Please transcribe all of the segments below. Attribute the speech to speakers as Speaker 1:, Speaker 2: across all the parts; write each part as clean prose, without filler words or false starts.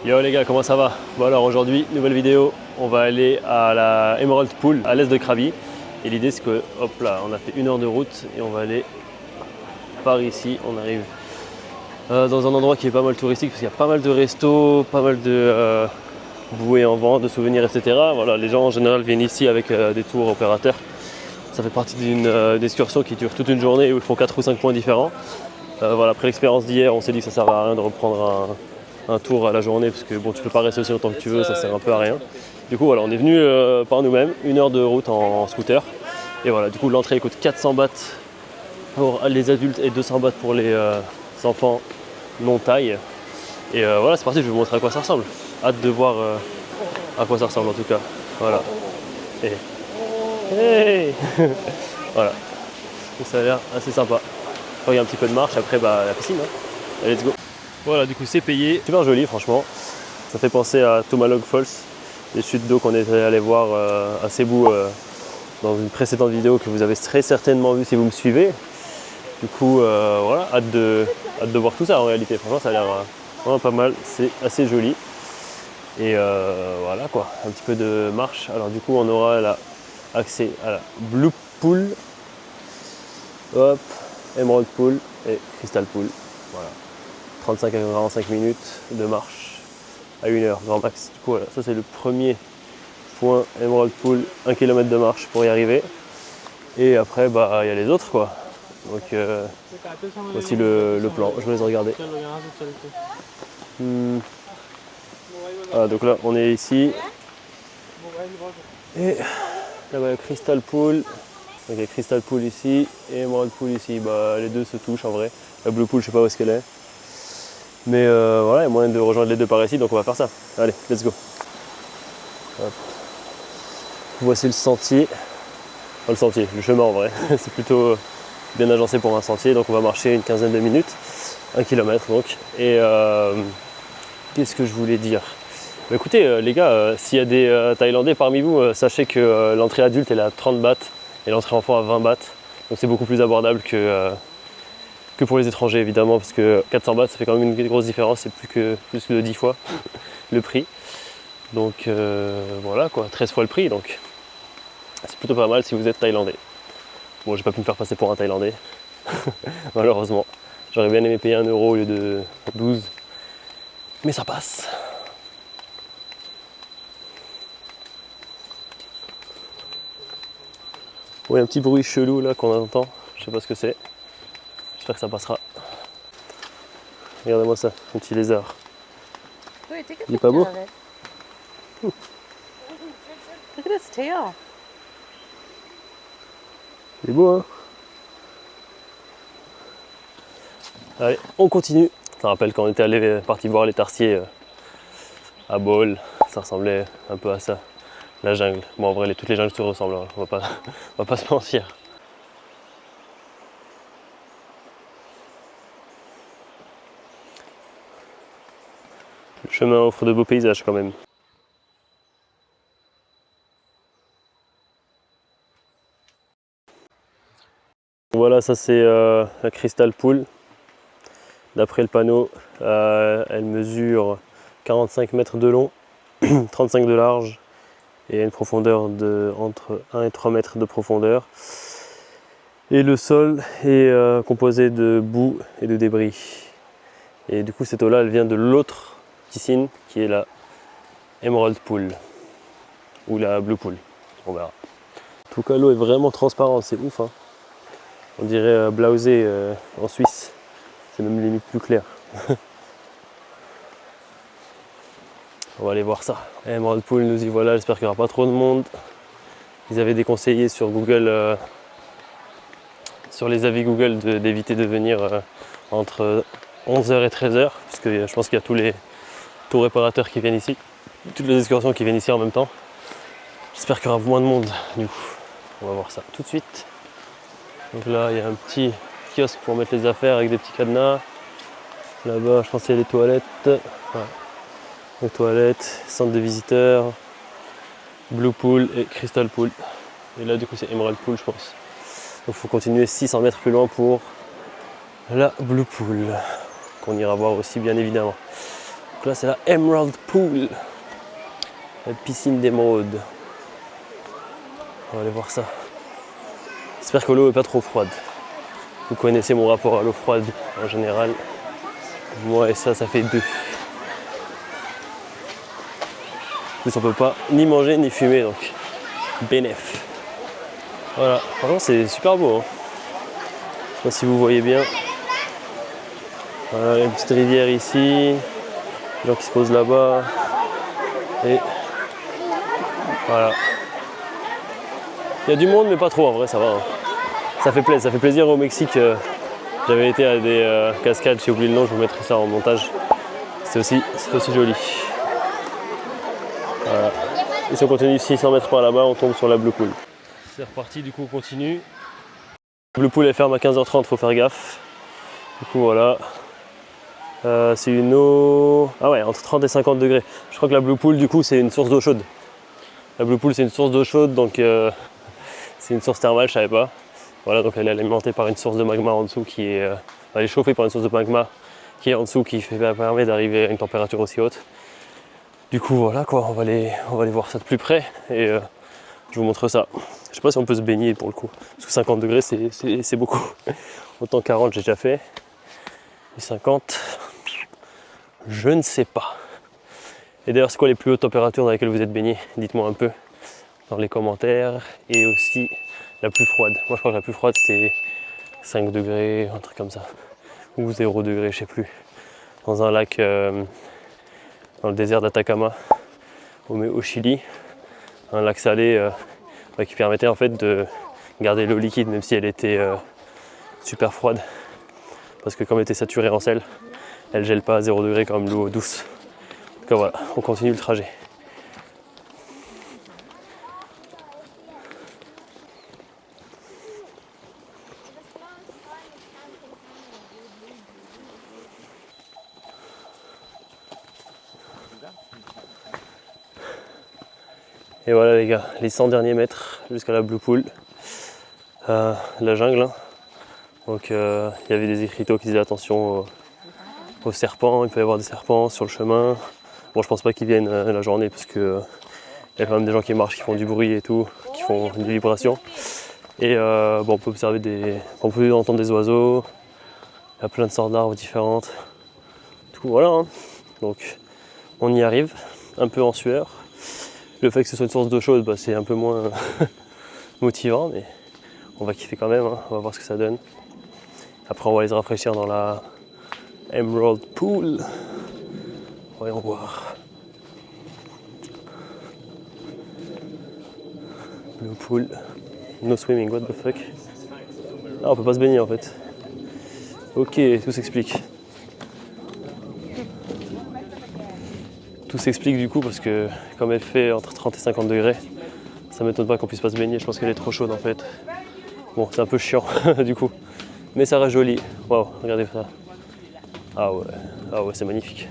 Speaker 1: Yo les gars, comment ça va? Bon alors aujourd'hui, nouvelle vidéo, on va aller à la Emerald Pool à l'est de Krabi. Et l'idée c'est que, hop là, on a fait 1 heure de route et on va aller par ici. On arrive dans un endroit qui est pas mal touristique parce qu'il y a pas mal de restos, pas mal de bouées en vente, de souvenirs, etc. Voilà, les gens en général viennent ici avec des tours opérateurs. Ça fait partie d'une excursion qui dure toute une journée où ils font 4 ou 5 points différents. Voilà, après l'expérience d'hier, on s'est dit que ça servait à rien de reprendre un tour à la journée parce que bon, tu peux pas rester aussi longtemps que tu veux, ça sert un peu à rien. Du coup voilà, on est venu par nous-mêmes, 1 heure de route en scooter. Et voilà, du coup l'entrée coûte 400 bahts pour les adultes et 200 bahts pour les enfants non taille. Et voilà, c'est parti, je vais vous montrer à quoi ça ressemble. Hâte de voir à quoi ça ressemble en tout cas. Voilà. Et hey voilà. Donc, ça a l'air assez sympa. Il y a un petit peu de marche, après bah, la piscine. Hein. Allez, let's go. Voilà, du coup c'est payé. Super joli franchement. Ça fait penser à Tumalog Falls, des chutes d'eau qu'on était allé voir à Cebu dans une précédente vidéo que vous avez très certainement vu si vous me suivez. Du coup voilà, hâte de voir tout ça en réalité. Franchement ça a l'air vraiment pas mal, c'est assez joli. Et voilà quoi, un petit peu de marche. Alors du coup on aura là accès à la Blue Pool, hop, Emerald Pool et Crystal Pool. Voilà. 35 à 45 minutes de marche à 1 heure grand max. Du coup voilà, ça c'est le premier point Emerald Pool, 1 km de marche pour y arriver. Et après bah il y a les autres quoi. Donc voici le plan, je vais les regarder. Voilà, donc là on est ici. Et là-bas il y a Crystal Pool. Donc il y a Crystal Pool ici et Emerald Pool ici. Bah, les deux se touchent en vrai. La Blue Pool je sais pas où est-ce qu'elle est. Mais voilà, il y a moyen de rejoindre les deux par ici, donc on va faire ça. Allez, let's go. Hop. Voici le sentier. Enfin, le sentier, le chemin en vrai. C'est plutôt bien agencé pour un sentier, donc on va marcher une quinzaine de minutes. 1 km donc. Et qu'est-ce que je voulais dire? Bah, écoutez les gars, s'il y a des Thaïlandais parmi vous, sachez que l'entrée adulte elle est à 30 bahts et l'entrée enfant à 20 bahts. Donc c'est beaucoup plus abordable que pour les étrangers évidemment, parce que 400 bahts ça fait quand même une grosse différence, c'est plus que 10 fois le prix. Donc voilà quoi, 13 fois le prix, donc c'est plutôt pas mal si vous êtes thaïlandais. Bon, j'ai pas pu me faire passer pour un Thaïlandais, malheureusement. J'aurais bien aimé payer 1 euro au lieu de 12, mais ça passe. Bon, il y a un petit bruit chelou là qu'on entend, je sais pas ce que c'est. J'espère que ça passera. Regardez-moi ça, un petit lézard. Il est pas beau?
Speaker 2: Look at its tail.
Speaker 1: Il est beau hein? Allez, on continue. Ça rappelle quand on était parti voir les tarsiers à Bohol, ça ressemblait un peu à ça, la jungle. Bon en vrai toutes les jungles se ressemblent, hein. on va pas se mentir. Le chemin offre de beaux paysages quand même. Voilà, ça c'est la Crystal Pool. D'après le panneau, elle mesure 45 mètres de long, 35 de large et a une profondeur de entre 1 et 3 mètres de profondeur. Et le sol est composé de boue et de débris. Et du coup cette eau là elle vient de l'autre piscine qui est la Emerald Pool ou la Blue Pool, on verra. En tout cas l'eau est vraiment transparente, c'est ouf hein. On dirait Blausee en Suisse, c'est même limite plus clair. On va aller voir ça. Emerald Pool, nous y voilà, j'espère qu'il n'y aura pas trop de monde. Ils avaient déconseillé sur Google, sur les avis Google d'éviter de venir entre 11h et 13h, puisque je pense qu'il y a tous les tours réparateurs qui viennent ici, toutes les excursions qui viennent ici en même temps. J'espère qu'il y aura moins de monde du coup. On va voir ça tout de suite. Donc là il y a un petit kiosque pour mettre les affaires avec des petits cadenas. Là-bas je pense qu'il y a les toilettes. Ouais. Les toilettes, centre de visiteurs, Blue Pool et Crystal Pool. Et là du coup c'est Emerald Pool je pense. Donc il faut continuer 600 mètres plus loin pour la Blue Pool, qu'on ira voir aussi bien évidemment. Donc là c'est la Emerald Pool, la piscine d'émeraude. On va aller voir ça. J'espère que l'eau n'est pas trop froide. Vous connaissez mon rapport à l'eau froide en général. Moi et ça fait 2. En plus on peut pas ni manger ni fumer, donc bénéf. Voilà, franchement c'est super beau. Hein. Je sais pas si vous voyez bien. Voilà, une petite rivière ici. Les gens qui se posent là-bas. Et voilà. Il y a du monde mais pas trop en vrai, ça va. Hein. Ça fait plaisir au Mexique. J'avais été à des cascades, j'ai oublié le nom, je vous mettrai ça en montage. C'est aussi joli. Voilà. Et si on continue 600 mètres par là-bas, on tombe sur la Blue Pool. C'est reparti, du coup on continue. La Blue Pool elle ferme à 15h30, faut faire gaffe. Du coup voilà. C'est une eau. Ah ouais, entre 30 et 50 degrés. Je crois que la Blue Pool du coup c'est une source d'eau chaude. La Blue Pool c'est une source d'eau chaude, donc c'est une source thermale, je savais pas. Voilà, donc elle est alimentée par une source de magma en dessous qui est. Elle est chauffée par une source de magma qui est en dessous qui permet d'arriver à une température aussi haute. Du coup voilà quoi, on va aller voir ça de plus près et je vous montre ça. Je sais pas si on peut se baigner pour le coup, parce que 50 degrés c'est beaucoup. Autant 40 j'ai déjà fait, et 50, je ne sais pas. Et d'ailleurs c'est quoi les plus hautes températures dans lesquelles vous êtes baigné? Dites-moi un peu dans les commentaires. Et aussi la plus froide. Moi je crois que la plus froide c'était 5 degrés, un truc comme ça. Ou 0 degré, je sais plus. Dans un lac dans le désert d'Atacama au Chili, un lac salé qui permettait en fait de garder l'eau liquide même si elle était super froide, parce que comme elle était saturée en sel, elle gèle pas à 0 degré comme l'eau douce. Donc voilà, on continue le trajet. Et voilà les gars, les 100 derniers mètres jusqu'à la Blue Pool, la jungle. Hein. Donc il y avait des écriteaux qui disaient attention aux serpents, il peut y avoir des serpents sur le chemin. Bon, je pense pas qu'ils viennent la journée parce que il y a quand même des gens qui marchent, qui font du bruit et tout, qui font des vibrations. Et bon, on peut observer on peut entendre des oiseaux, il y a plein de sortes d'arbres différentes. Tout voilà. Hein. Donc on y arrive, un peu en sueur. Le fait que ce soit une source d'eau chaude, bah, c'est un peu moins motivant, mais on va kiffer quand même, hein. On va voir ce que ça donne. Après on va aller se rafraîchir dans la Emerald Pool. Voyons voir. Blue Pool. No swimming, what the fuck. Ah, on peut pas se baigner en fait. Ok, tout s'explique. Tout s'explique du coup parce que comme elle fait entre 30 et 50 degrés, ça m'étonne pas qu'on puisse pas se baigner, je pense qu'elle est trop chaude en fait. Bon, c'est un peu chiant du coup, mais ça reste joli. Waouh, regardez ça. Ah ouais, c'est magnifique.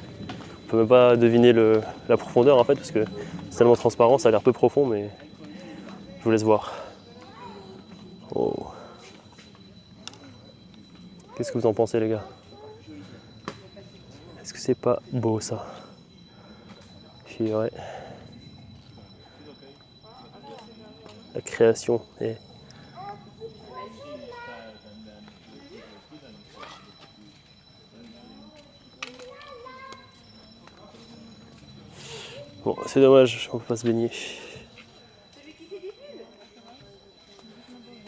Speaker 1: On peut même pas deviner la profondeur en fait parce que c'est tellement transparent, ça a l'air peu profond, mais je vous laisse voir. Oh. Qu'est-ce que vous en pensez les gars? Est-ce que c'est pas beau ça? Ouais. La création est... Bon, c'est dommage, on peut pas se baigner.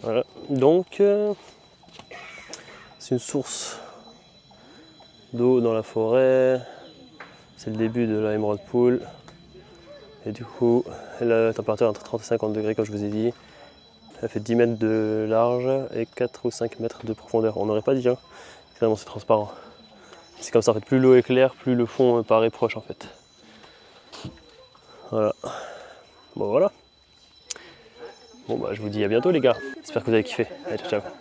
Speaker 1: Voilà, donc c'est une source d'eau dans la forêt. C'est le début de la Emerald Pool. Et du coup, la température est entre 30 et 50 degrés comme je vous ai dit. Elle fait 10 mètres de large et 4 ou 5 mètres de profondeur. On n'aurait pas dit, hein. Finalement c'est transparent. C'est comme ça en fait, plus l'eau est claire, plus le fond paraît proche en fait. Voilà. Bon voilà. Bon bah je vous dis à bientôt les gars. J'espère que vous avez kiffé. Allez, ciao ciao.